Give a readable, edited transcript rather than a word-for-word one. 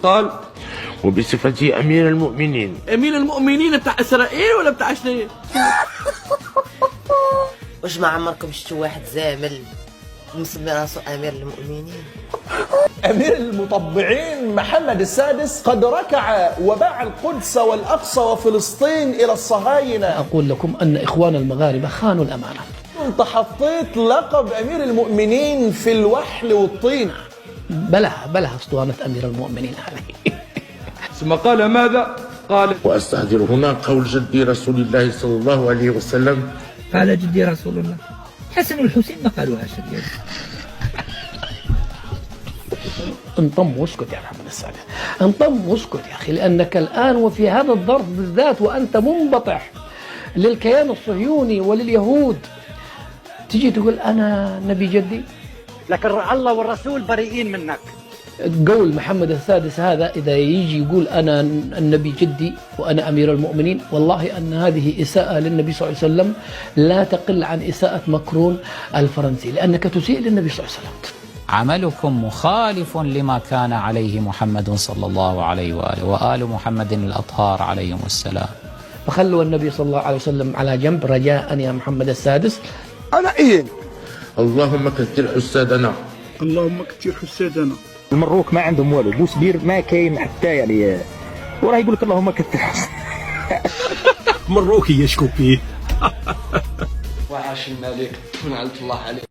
قال وبصفتي أمير المؤمنين. أمير المؤمنين بتاع إسرائيل ولا بتاع شنو؟ وش ما عمركم شفتوا واحد زامل مسمي راسه أمير المؤمنين؟ أمير المطبعين محمد السادس قد ركع وباع القدس والأقصى وفلسطين إلى الصهاينة. أقول لكم أن إخوان المغاربة خانوا الأمانة. أنت حطيت لقب أمير المؤمنين في الوحل والطين. بلها اسطوانة أمير المؤمنين هذه. ثم قال ماذا؟ قال وأستحضر هنا قول جدي رسول الله صلى الله عليه وسلم. قال جدي رسول الله حسن والحسين ما قالوها شريعة. انطم واسكت يا محمد السادس، انطم واسكت يا أخي، لأنك الآن وفي هذا الظرف بالذات وأنت منبطح للكيان الصهيوني ولليهود تجي تقول أنا نبي جدي. لكن الله والرسول بريئين منك. قول محمد السادس هذا إذا يجي يقول أنا النبي جدي وأنا أمير المؤمنين، والله أن هذه إساءة للنبي صلى الله عليه وسلم لا تقل عن إساءة ماكرون الفرنسي، لأنك تسيء للنبي صلى الله عليه وسلم. عملكم مخالف لما كان عليه محمد صلى الله عليه وآله وآل محمد الأطهار عليهم السلام. فخلوا النبي صلى الله عليه وسلم على جنب رجاء يا محمد السادس. أنا إيه؟ اللهم كثر حسادنا. اللهم كثر حسادنا. المروك ما عندهم والو، بوسبير ما كاين حتى يعني وراه يقول لك اللهم كثر حسادنا. مروكي يشكو فيه. وعاش الملك ونعلت الله عليه.